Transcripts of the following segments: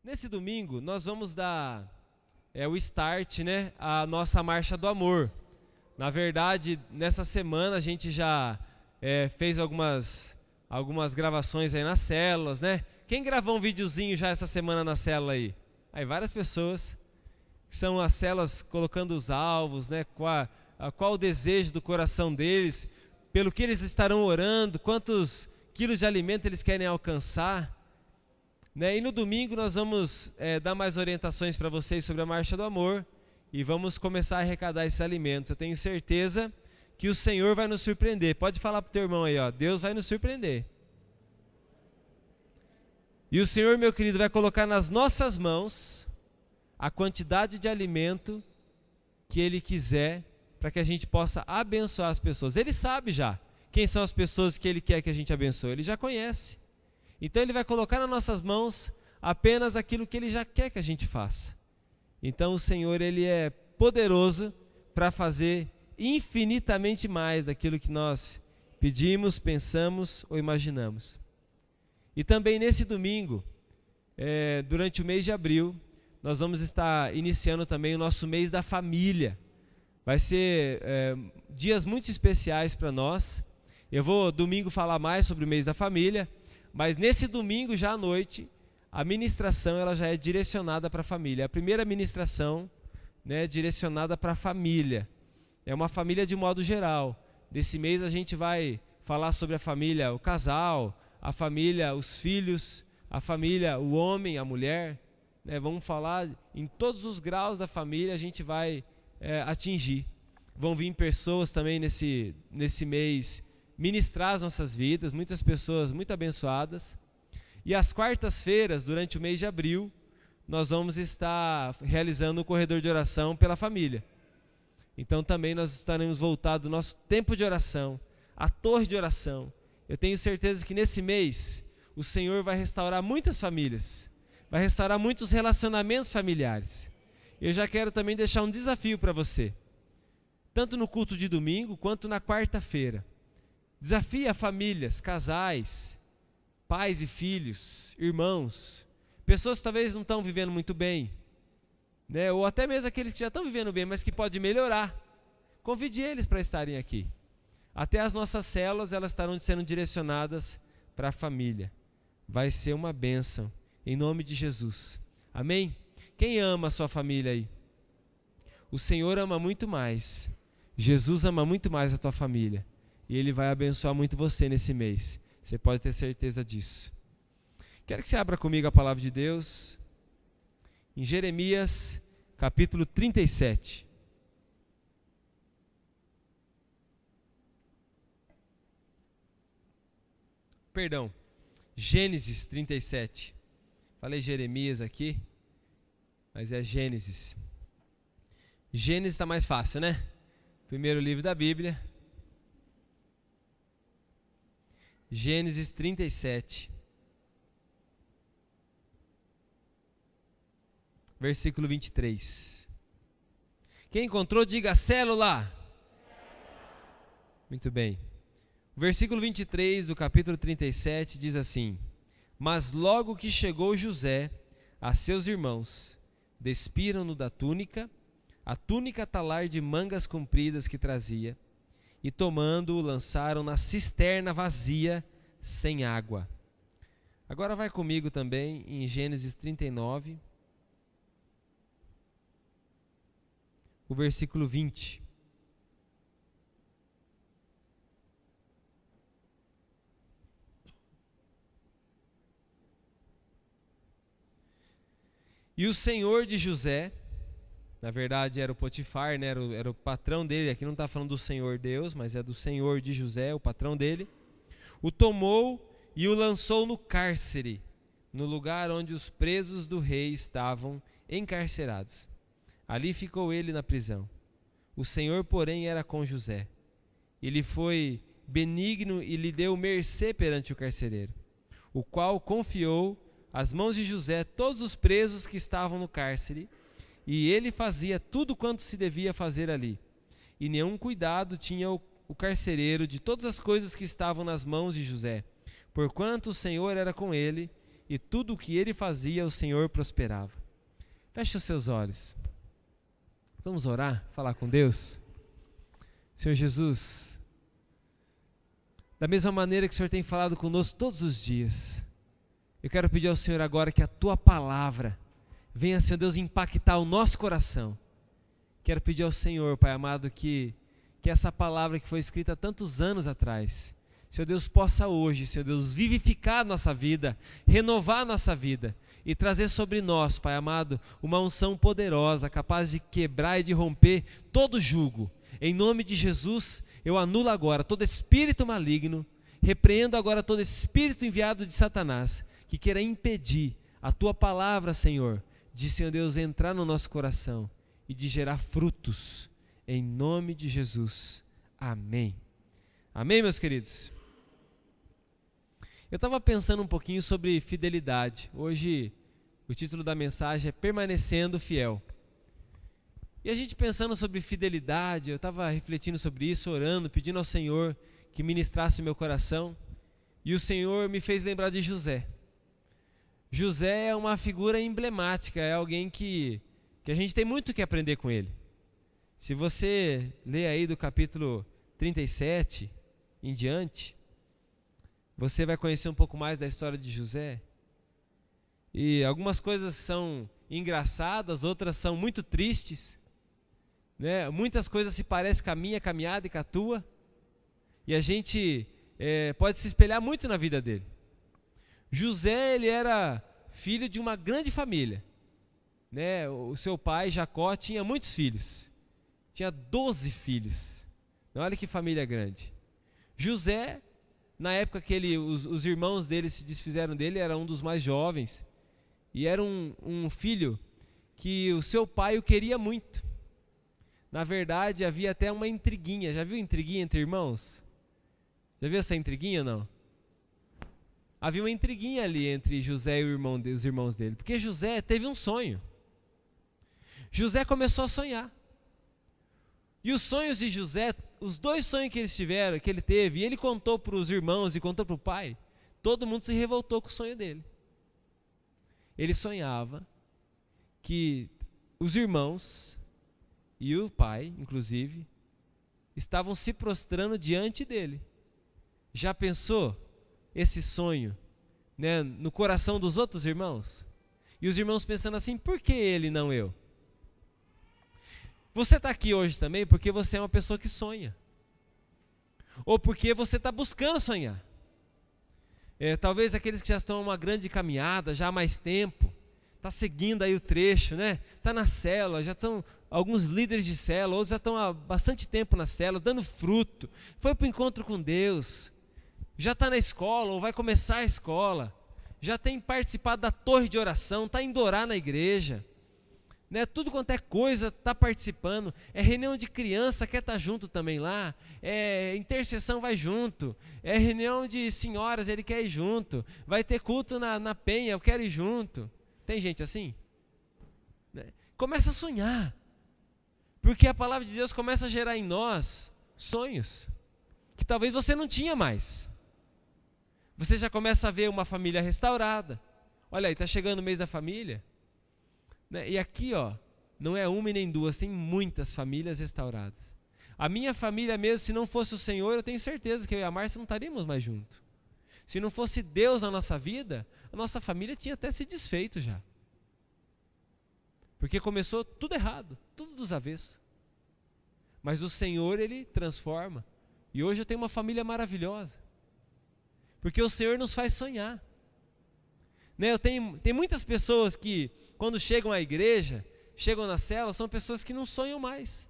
Nesse domingo, nós vamos dar o start, né, à nossa Marcha do Amor. Na verdade, nessa semana a gente já fez algumas gravações aí nas células, né? Quem gravou um videozinho já essa semana na célula aí? Aí várias pessoas, que são as células colocando os alvos, né? Qual o desejo do coração deles, pelo que eles estarão orando, quantos quilos de alimento eles querem alcançar. Né? E no domingo nós vamos dar mais orientações para vocês sobre a Marcha do Amor e vamos começar a arrecadar esses alimentos. Eu tenho certeza que o Senhor vai nos surpreender. Pode falar para o teu irmão aí, ó, Deus vai nos surpreender. E o Senhor, meu querido, vai colocar nas nossas mãos a quantidade de alimento que Ele quiser para que a gente possa abençoar as pessoas. Ele sabe já quem são as pessoas que Ele quer que a gente abençoe. Ele já conhece. Então Ele vai colocar nas nossas mãos apenas aquilo que Ele já quer que a gente faça. Então o Senhor, Ele é poderoso para fazer infinitamente mais daquilo que nós pedimos, pensamos ou imaginamos. E também nesse domingo, durante o mês de abril, nós vamos estar iniciando também o nosso mês da família. Vai ser dias muito especiais para nós. Eu vou domingo falar mais sobre o mês da família, mas nesse domingo já à noite, a ministração ela já é direcionada para a família. A primeira ministração, né, direcionada para a família. É uma família de modo geral. Desse mês a gente vai falar sobre a família, o casal, a família, os filhos, a família, o homem, a mulher. Né, vamos falar em todos os graus da família, a gente vai atingir. Vão vir pessoas também nesse mês ministrar as nossas vidas, muitas pessoas muito abençoadas. E às quartas-feiras, durante o mês de abril, nós vamos estar realizando um corredor de oração pela família. Então também nós estaremos voltados ao nosso tempo de oração, a torre de oração. Eu tenho certeza que nesse mês o Senhor vai restaurar muitas famílias, vai restaurar muitos relacionamentos familiares. Eu já quero também deixar um desafio para você, tanto no culto de domingo quanto na quarta-feira. Desafia famílias, casais, pais e filhos, irmãos, pessoas que talvez não estão vivendo muito bem, né? Ou até mesmo aqueles que já estão vivendo bem, mas que podem melhorar. Convide eles para estarem aqui. Até as nossas células, elas estarão sendo direcionadas para a família. Vai ser uma bênção, em nome de Jesus. Amém? Quem ama a sua família aí? O Senhor ama muito mais. Jesus ama muito mais a tua família. E Ele vai abençoar muito você nesse mês. Você pode ter certeza disso. Quero que você abra comigo a palavra de Deus em Jeremias, capítulo 37. Perdão, Gênesis 37. Falei Jeremias aqui, mas é Gênesis. Gênesis está mais fácil, né? Primeiro livro da Bíblia. Gênesis 37. Versículo 23. Quem encontrou, diga célula. Muito bem. O versículo 23 do capítulo 37 diz assim: Mas logo que chegou José a seus irmãos, despiram-no da túnica, a túnica talar de mangas compridas que trazia, e tomando-o lançaram na cisterna vazia, sem água. Agora vai comigo também em Gênesis 39, o versículo 20. E o senhor de José, na verdade era o Potifar, né? Era o patrão dele, aqui não está falando do Senhor Deus, mas é do senhor de José, o patrão dele, o tomou e o lançou no cárcere, no lugar onde os presos do rei estavam encarcerados. Ali ficou ele na prisão. O Senhor, porém, era com José. Ele foi benigno e lhe deu mercê perante o carcereiro, o qual confiou às mãos de José todos os presos que estavam no cárcere, e ele fazia tudo quanto se devia fazer ali. E nenhum cuidado tinha o carcereiro de todas as coisas que estavam nas mãos de José, porquanto o Senhor era com ele, e tudo o que ele fazia, o Senhor prosperava. Feche os seus olhos. Vamos orar, falar com Deus? Senhor Jesus, da mesma maneira que o Senhor tem falado conosco todos os dias, eu quero pedir ao Senhor agora que a Tua palavra venha, Senhor Deus, impactar o nosso coração. Quero pedir ao Senhor, Pai amado, que essa palavra que foi escrita há tantos anos atrás, Senhor Deus, possa hoje, Senhor Deus, vivificar a nossa vida, renovar a nossa vida e trazer sobre nós, Pai amado, uma unção poderosa, capaz de quebrar e de romper todo jugo. Em nome de Jesus, eu anulo agora todo espírito maligno, repreendo agora todo espírito enviado de Satanás, que queira impedir a Tua palavra, Senhor, de, Senhor Deus, entrar no nosso coração e de gerar frutos, em nome de Jesus, amém. Amém, meus queridos? Eu estava pensando um pouquinho sobre fidelidade. Hoje o título da mensagem é Permanecendo Fiel. E a gente pensando sobre fidelidade, eu estava refletindo sobre isso, orando, pedindo ao Senhor que ministrasse meu coração, e o Senhor me fez lembrar de José. José é uma figura emblemática, é alguém que a gente tem muito que aprender com ele. Se você ler aí do capítulo 37 em diante, você vai conhecer um pouco mais da história de José. E algumas coisas são engraçadas, outras são muito tristes, né? Muitas coisas se parecem com a minha caminhada e com a tua, e a gente pode se espelhar muito na vida dele. José, ele era filho de uma grande família, né? O seu pai, Jacó, tinha muitos filhos. Tinha 12 filhos. Olha que família grande. José, na época que os irmãos dele se desfizeram dele, era um dos mais jovens. E era um filho que o seu pai o queria muito. Na verdade, havia até uma intriguinha. Já viu intriguinha entre irmãos? Já viu essa intriguinha ou não? Havia uma intriguinha ali entre José e os irmãos dele. Porque José teve um sonho. José começou a sonhar. E os sonhos de José, os dois sonhos que ele teve, e ele contou para os irmãos e contou para o pai, todo mundo se revoltou com o sonho dele. Ele sonhava que os irmãos e o pai, inclusive, estavam se prostrando diante dele. Já pensou esse sonho, né, no coração dos outros irmãos? E os irmãos pensando assim, por que ele, não eu? Você está aqui hoje também porque você é uma pessoa que sonha. Ou porque você está buscando sonhar. Talvez aqueles que já estão uma grande caminhada, já há mais tempo, está seguindo aí o trecho, né? Está na célula, já estão alguns líderes de célula, outros já estão há bastante tempo na célula, dando fruto. Foi para o encontro com Deus. Já está na escola ou vai começar a escola. Já tem participado da torre de oração, está indo orar na igreja. Né, tudo quanto é coisa, está participando. É reunião de criança, quer estar junto também lá. É intercessão, vai junto. É reunião de senhoras, ele quer ir junto. Vai ter culto na penha, eu quero ir junto. Tem gente assim? Né? Começa a sonhar. Porque a palavra de Deus começa a gerar em nós sonhos que talvez você não tinha mais. Você já começa a ver uma família restaurada. Olha aí, está chegando o mês da família. E aqui, ó, não é uma e nem duas, tem muitas famílias restauradas. A minha família mesmo, se não fosse o Senhor, eu tenho certeza que eu e a Márcia não estaríamos mais juntos. Se não fosse Deus na nossa vida, a nossa família tinha até se desfeito já. Porque começou tudo errado, tudo dos avessos. Mas o Senhor, Ele transforma. E hoje eu tenho uma família maravilhosa. Porque o Senhor nos faz sonhar. Né, tem muitas pessoas que, quando chegam à igreja, chegam na célula, são pessoas que não sonham mais.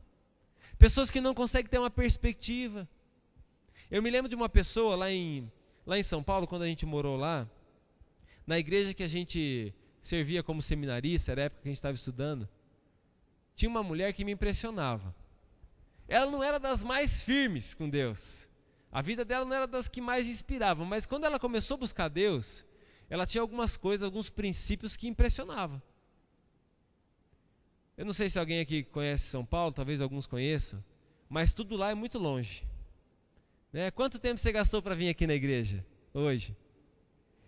Pessoas que não conseguem ter uma perspectiva. Eu me lembro de uma pessoa lá em São Paulo, quando a gente morou lá, na igreja que a gente servia como seminarista, era a época que a gente estava estudando, tinha uma mulher que me impressionava. Ela não era das mais firmes com Deus. A vida dela não era das que mais inspiravam, mas quando ela começou a buscar Deus, ela tinha algumas coisas, alguns princípios que impressionavam. Eu não sei se alguém aqui conhece São Paulo, talvez alguns conheçam, mas tudo lá é muito longe. Né? Quanto tempo você gastou para vir aqui na igreja hoje?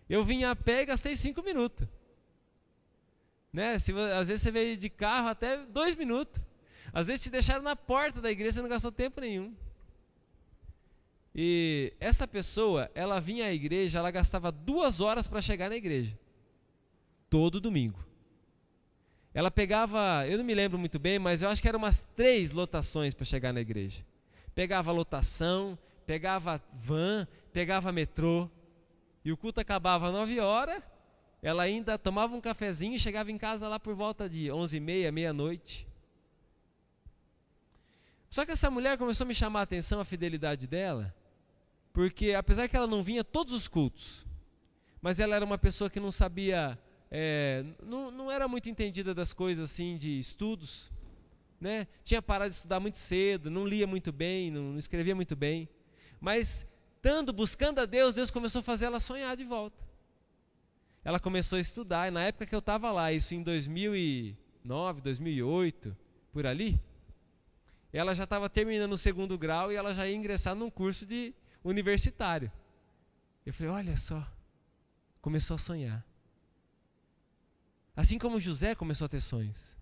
Eu vim a pé e gastei 5 minutos. Né? Às vezes você veio de carro até 2 minutos. Às vezes te deixaram na porta da igreja e você não gastou tempo nenhum. E essa pessoa, ela vinha à igreja, ela gastava 2 horas para chegar na igreja. Todo domingo. Ela pegava, eu não me lembro muito bem, mas eu acho que eram umas 3 lotações para chegar na igreja. Pegava lotação, pegava van, pegava metrô. E o culto acabava às 9 horas, ela ainda tomava um cafezinho e chegava em casa lá por volta de 11h30, meia-noite. Só que essa mulher começou a me chamar a atenção, a fidelidade dela, porque apesar que ela não vinha todos os cultos, mas ela era uma pessoa que não sabia, não era muito entendida das coisas assim de estudos, né? Tinha parado de estudar muito cedo, não lia muito bem, não escrevia muito bem, mas buscando a Deus, Deus começou a fazer ela sonhar de volta. Ela começou a estudar, e na época que eu estava lá, isso em 2009, 2008, por ali, ela já estava terminando o 2º grau e ela já ia ingressar num curso de universitário. Eu falei, olha só, começou a sonhar. Assim como José começou a ter sonhos,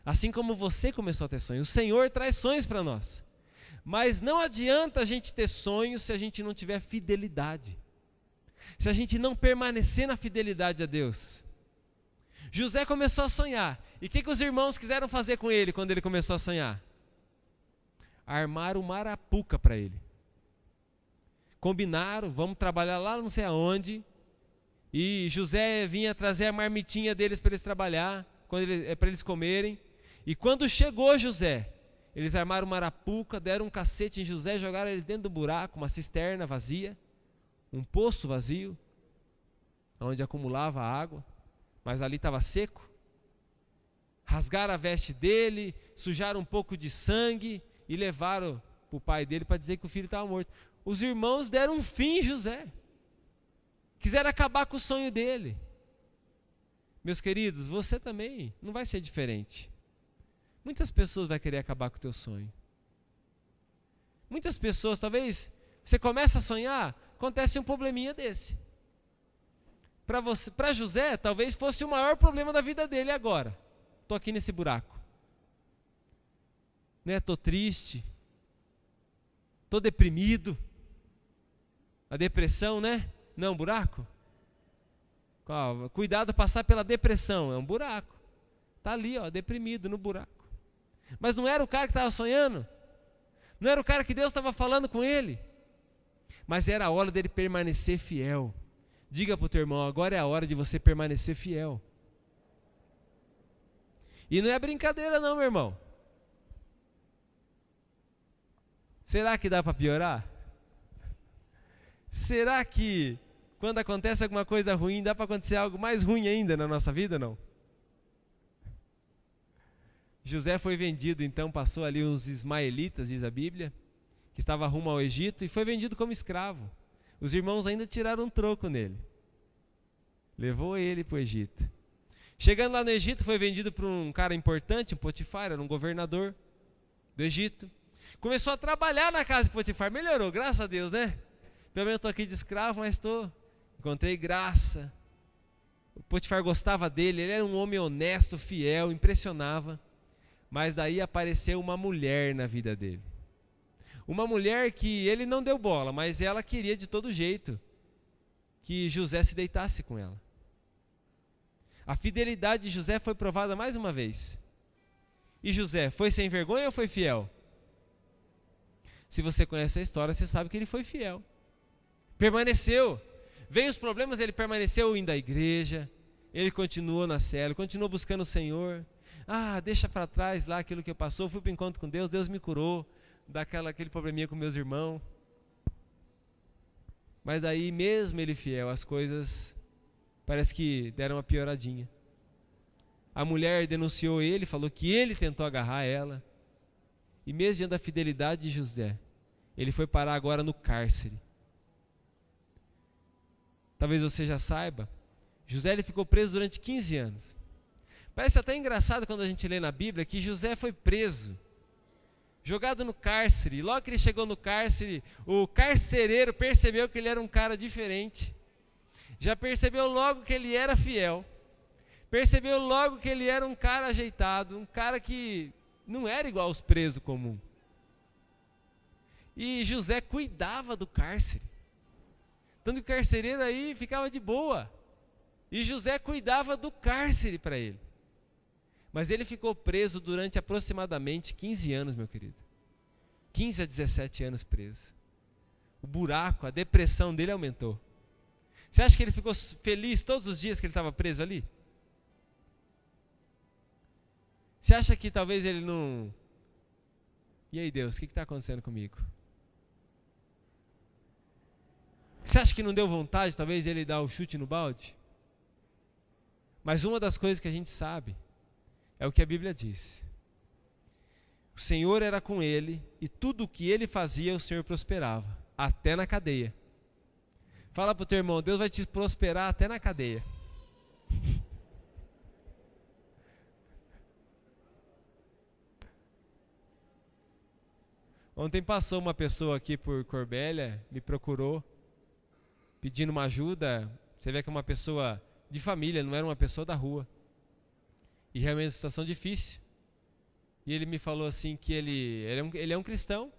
assim como você começou a ter sonhos, o Senhor traz sonhos para nós. Mas não adianta a gente ter sonhos se a gente não tiver fidelidade, se a gente não permanecer na fidelidade a Deus. José começou a sonhar, e o que os irmãos quiseram fazer com ele quando ele começou a sonhar? Armaram uma arapuca para ele. Combinaram, vamos trabalhar lá não sei aonde, e José vinha trazer a marmitinha deles para eles trabalhar, para eles comerem, e quando chegou José, eles armaram uma arapuca, deram um cacete em José, jogaram ele dentro do buraco, uma cisterna vazia, um poço vazio, onde acumulava água, mas ali estava seco. Rasgaram a veste dele, sujaram um pouco de sangue e levaram para o pai dele para dizer que o filho estava morto. Os irmãos deram um fim em José, quiseram acabar com o sonho dele. Meus queridos, você também não vai ser diferente. Muitas pessoas vão querer acabar com o teu sonho. Muitas pessoas, talvez, você começa a sonhar, acontece um probleminha desse. Para José, talvez fosse o maior problema da vida dele agora. Estou aqui nesse buraco. Estou triste. Estou deprimido. A depressão, né? Não é um buraco? Cuidado passar pela depressão, é um buraco. Está ali, deprimido no buraco. Mas não era o cara que estava sonhando? Não era o cara que Deus estava falando com ele? Mas era a hora dele permanecer fiel. Diga para o teu irmão, agora é a hora de você permanecer fiel. E não é brincadeira não, meu irmão. Será que dá para piorar? Será que quando acontece alguma coisa ruim, dá para acontecer algo mais ruim ainda na nossa vida, não? José foi vendido, então passou ali os ismaelitas, diz a Bíblia, que estava rumo ao Egito, e foi vendido como escravo. Os irmãos ainda tiraram um troco nele. Levou ele para o Egito. Chegando lá no Egito, foi vendido para um cara importante, um Potifar, era um governador do Egito. Começou a trabalhar na casa de Potifar, melhorou, graças a Deus, né? Pelo menos estou aqui de escravo, mas encontrei graça. O Potifar gostava dele, ele era um homem honesto, fiel, impressionava. Mas daí apareceu uma mulher na vida dele. Uma mulher que ele não deu bola, mas ela queria de todo jeito que José se deitasse com ela. A fidelidade de José foi provada mais uma vez. E José foi sem vergonha ou foi fiel? Se você conhece a história, você sabe que ele foi fiel. Permaneceu. Veio os problemas, ele permaneceu indo à igreja. Ele continuou na cela, continuou buscando o Senhor. Deixa para trás lá aquilo que passou. Fui para o encontro com Deus, Deus me curou daquele probleminha com meus irmãos. Mas aí mesmo ele fiel, as coisas parece que deram uma pioradinha. A mulher denunciou ele, falou que ele tentou agarrar ela. E mesmo diante da fidelidade de José, ele foi parar agora no cárcere. Talvez você já saiba, José ele ficou preso durante 15 anos. Parece até engraçado quando a gente lê na Bíblia que José foi preso, jogado no cárcere. E logo que ele chegou no cárcere, o carcereiro percebeu que ele era um cara diferente. já percebeu logo que ele era fiel, percebeu logo que ele era um cara ajeitado, um cara que não era igual aos presos comuns. E José cuidava do cárcere, tanto que o carcereiro aí ficava de boa, e José cuidava do cárcere para ele. Mas ele ficou preso durante aproximadamente 15 anos, meu querido. 15 a 17 anos preso. O buraco, a depressão dele aumentou. Você acha que ele ficou feliz todos os dias que ele estava preso ali? Você acha que talvez ele não... E aí, Deus, o que está acontecendo comigo? Você acha que não deu vontade, talvez, ele dar o chute no balde? Mas uma das coisas que a gente sabe é o que a Bíblia diz. O Senhor era com ele e tudo o que ele fazia, o Senhor prosperava, até na cadeia. Fala para o teu irmão, Deus vai te prosperar até na cadeia. Ontem passou uma pessoa aqui por Corbélia, me procurou, pedindo uma ajuda. Você vê que é uma pessoa de família, não era uma pessoa da rua. E realmente é uma situação difícil. E ele me falou assim que ele é um cristão,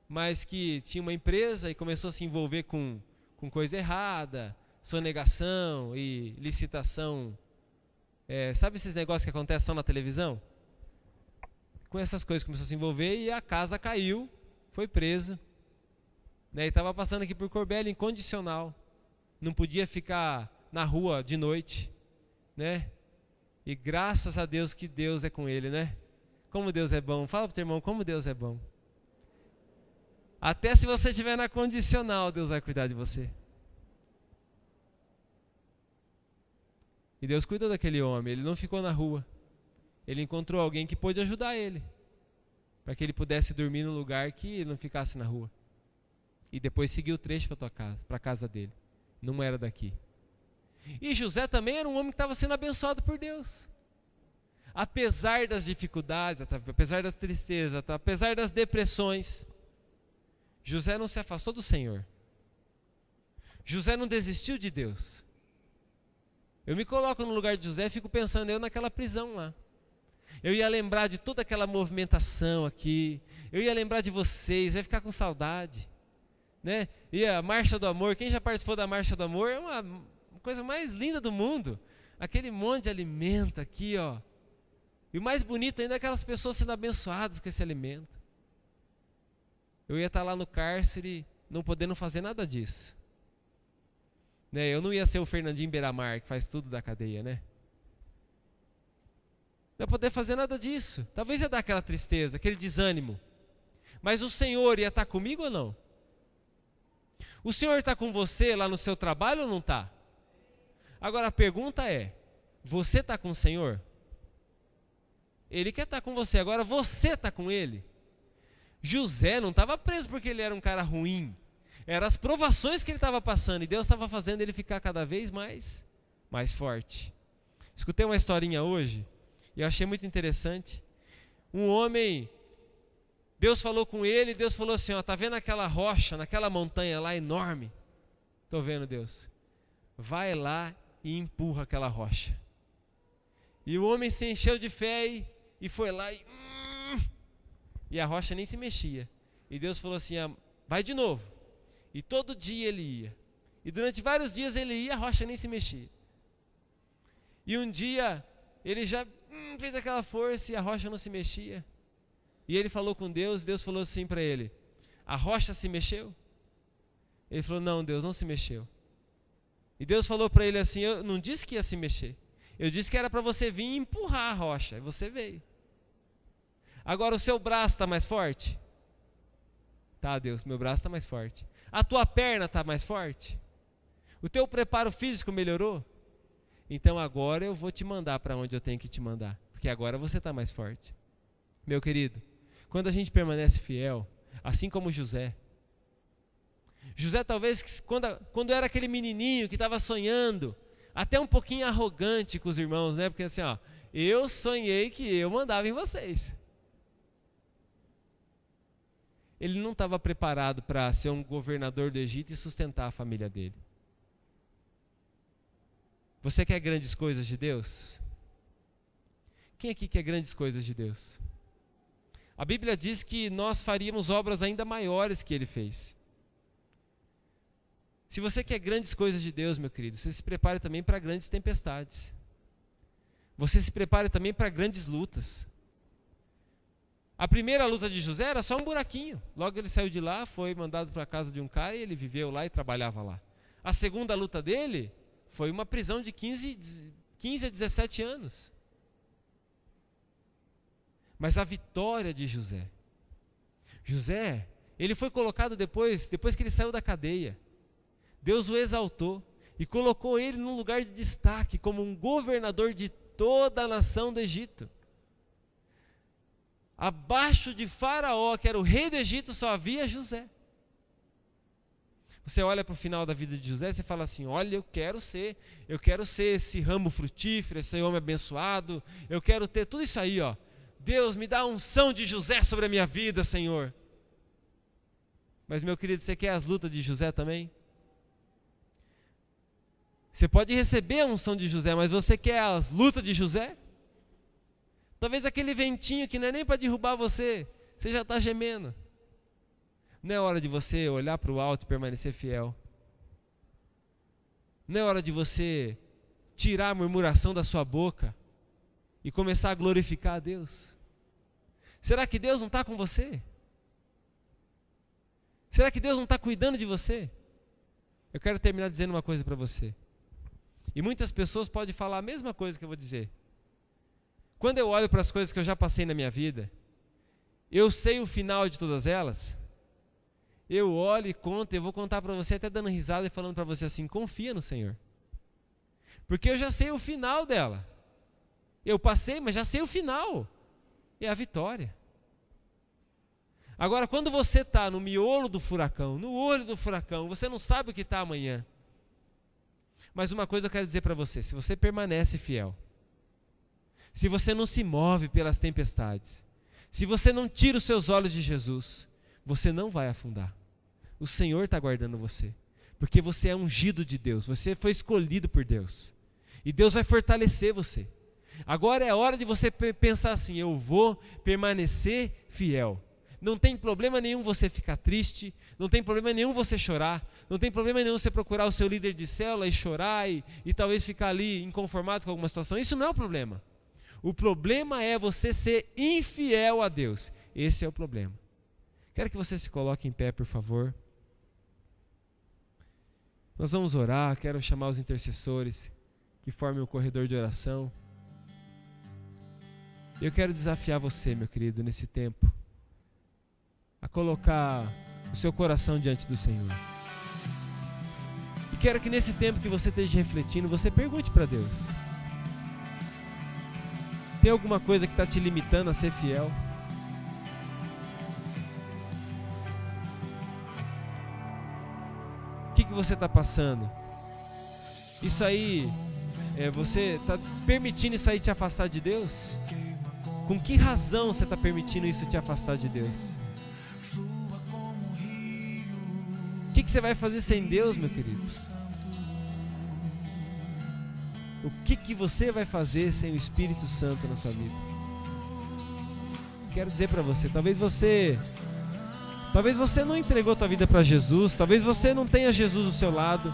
mas que tinha uma empresa e começou a se envolver com coisa errada, sonegação e licitação. Sabe esses negócios que acontecem só na televisão? Com essas coisas começou a se envolver e a casa caiu, foi preso. E estava passando aqui por Corbélia incondicional. Não podia ficar na rua de noite, né? E graças a Deus que Deus é com ele, né? Como Deus é bom. Fala pro teu irmão, como Deus é bom. Até se você estiver na condicional, Deus vai cuidar de você. E Deus cuidou daquele homem, ele não ficou na rua. Ele encontrou alguém que pôde ajudar ele, para que ele pudesse dormir num lugar que ele não ficasse na rua. E depois seguiu o trecho para tua casa, para a casa dele. Não era daqui. E José também era um homem que estava sendo abençoado por Deus. Apesar das dificuldades, apesar das tristezas, apesar das depressões, José não se afastou do Senhor. José não desistiu de Deus. Eu me coloco no lugar de José e fico pensando, eu naquela prisão lá. Eu ia lembrar de toda aquela movimentação aqui. Eu ia lembrar de vocês, eu ia ficar com saudade. Né? E a Marcha do Amor, quem já participou da Marcha do Amor, é uma coisa mais linda do mundo. Aquele monte de alimento aqui, ó. E o mais bonito ainda é aquelas pessoas sendo abençoadas com esse alimento. Eu ia estar lá no cárcere, não podendo fazer nada disso. Né? Eu não ia ser o Fernandinho Beiramar, que faz tudo da cadeia, né? Não ia poder fazer nada disso. Talvez ia dar aquela tristeza, aquele desânimo. Mas o Senhor ia estar comigo ou não? O Senhor está com você lá no seu trabalho ou não está? Agora a pergunta é, você está com o Senhor? Ele quer estar com você, agora você está com Ele? José não estava preso porque ele era um cara ruim. Eram as provações que ele estava passando e Deus estava fazendo ele ficar cada vez mais forte. Escutei uma historinha hoje e eu achei muito interessante. Um homem, Deus falou com ele, Deus falou assim, ó, tá vendo aquela rocha, naquela montanha lá enorme? Tô vendo, Deus. Vai lá e empurra aquela rocha. E o homem se encheu de fé e foi lá e a rocha nem se mexia. E Deus falou assim, vai de novo. E todo dia ele ia. E durante vários dias ele ia, a rocha nem se mexia. E um dia ele já fez aquela força e a rocha não se mexia. E ele falou com Deus, Deus falou assim para ele, a rocha se mexeu? Ele falou, não, Deus, não se mexeu. E Deus falou para ele assim, eu não disse que ia se mexer. Eu disse que era para você vir e empurrar a rocha. E você veio. Agora o seu braço está mais forte? Tá, Deus, meu braço está mais forte. A tua perna está mais forte? O teu preparo físico melhorou? Então agora eu vou te mandar para onde eu tenho que te mandar. Porque agora você está mais forte. Meu querido, quando a gente permanece fiel, assim como José. José talvez, quando era aquele menininho que estava sonhando, até um pouquinho arrogante com os irmãos, né? Porque assim, ó, eu sonhei que eu mandava em vocês. Ele não estava preparado para ser um governador do Egito e sustentar a família dele. Você quer grandes coisas de Deus? Quem aqui quer grandes coisas de Deus? A Bíblia diz que nós faríamos obras ainda maiores que Ele fez. Se você quer grandes coisas de Deus, meu querido, você se prepare também para grandes tempestades. Você se prepare também para grandes lutas. A primeira luta de José era só um buraquinho. Logo ele saiu de lá, foi mandado para a casa de um cara e ele viveu lá e trabalhava lá. A segunda luta dele foi uma prisão de 15 a 17 anos. Mas a vitória de José, ele foi colocado depois que ele saiu da cadeia. Deus o exaltou e colocou ele num lugar de destaque, como um governador de toda a nação do Egito. Abaixo de Faraó, que era o rei do Egito, só havia José. Você olha para o final da vida de José e você fala assim: olha, eu quero ser esse ramo frutífero, esse homem abençoado, eu quero ter tudo isso aí, ó. Deus, me dá a unção de José sobre a minha vida, Senhor. Mas, meu querido, você quer as lutas de José também? Você pode receber a unção de José, mas você quer as lutas de José? Talvez aquele ventinho que não é nem para derrubar você, você já está gemendo. Não é hora de você olhar para o alto e permanecer fiel. Não é hora de você tirar a murmuração da sua boca e começar a glorificar a Deus. Será que Deus não está com você? Será que Deus não está cuidando de você? Eu quero terminar dizendo uma coisa para você. E muitas pessoas podem falar a mesma coisa que eu vou dizer. Quando eu olho para as coisas que eu já passei na minha vida, eu sei o final de todas elas. Eu olho e conto, eu vou contar para você até dando risada e falando para você assim: confia no Senhor. Porque eu já sei o final dela. Eu passei, mas já sei o final. É a vitória. Agora, quando você está no miolo do furacão, no olho do furacão, você não sabe o que está amanhã. Mas uma coisa eu quero dizer para você: se você permanece fiel, se você não se move pelas tempestades, se você não tira os seus olhos de Jesus, você não vai afundar. O Senhor está guardando você, porque você é ungido de Deus, você foi escolhido por Deus, e Deus vai fortalecer você. Agora é hora de você pensar assim: eu vou permanecer fiel. Não tem problema nenhum você ficar triste, não tem problema nenhum você chorar, não tem problema nenhum você procurar o seu líder de célula e chorar e talvez ficar ali inconformado com alguma situação. Isso não é o problema. O problema é você ser infiel a Deus. Esse é o problema. Quero que você se coloque em pé, por favor. Nós vamos orar, quero chamar os intercessores que formem o corredor de oração. Eu quero desafiar você, meu querido, nesse tempo, a colocar o seu coração diante do Senhor. E quero que nesse tempo que você esteja refletindo, você pergunte para Deus: tem alguma coisa que está te limitando a ser fiel? O que você está passando? Isso aí, você está permitindo isso aí te afastar de Deus? Com que razão você está permitindo isso te afastar de Deus? O que você vai fazer sem Deus, meu querido? O que você vai fazer sem o Espírito Santo na sua vida? Quero dizer para você, talvez você não entregou a tua vida para Jesus, talvez você não tenha Jesus do seu lado,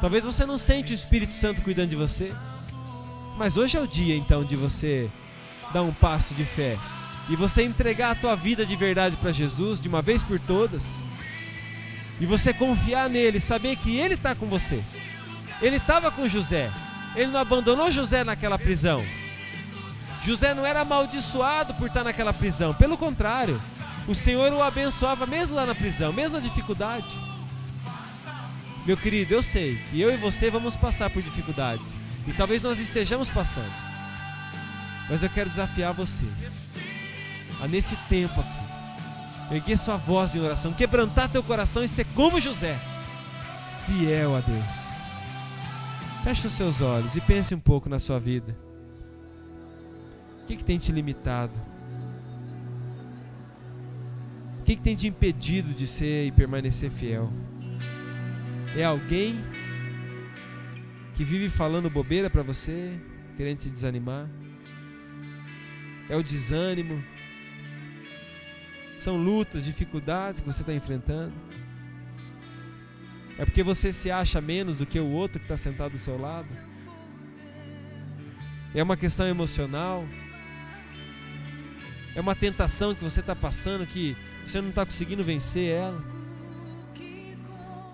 talvez você não sente o Espírito Santo cuidando de você, mas hoje é o dia então de você dar um passo de fé e você entregar a tua vida de verdade para Jesus de uma vez por todas, e você confiar nele, saber que ele está com você. Ele estava com José, ele não abandonou José naquela prisão. José não era amaldiçoado por estar naquela prisão, pelo contrário, o Senhor o abençoava mesmo lá na prisão, mesmo na dificuldade. Meu querido, eu sei que eu e você vamos passar por dificuldades, e talvez nós estejamos passando, mas eu quero desafiar você a, nesse tempo aqui, erguer sua voz em oração, quebrantar teu coração e ser como José, fiel a Deus. Feche os seus olhos e pense um pouco na sua vida. O que tem te limitado? O que tem te impedido de ser e permanecer fiel? É alguém? que vive falando bobeira para você, querendo te desanimar? É o desânimo? São lutas, dificuldades que você está enfrentando? É porque você se acha menos do que o outro que está sentado do seu lado? É uma questão emocional? É uma tentação que você está passando que você não está conseguindo vencer ela?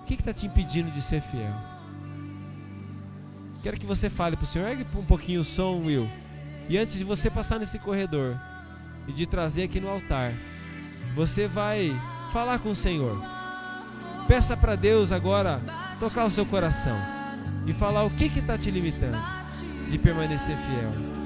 O que está te impedindo de ser fiel? Quero que você fale para o Senhor. Ergue um pouquinho o som, Will. E antes de você passar nesse corredor e de trazer aqui no altar, você vai falar com o Senhor. Peça para Deus agora tocar o seu coração e falar o que está te limitando de permanecer fiel.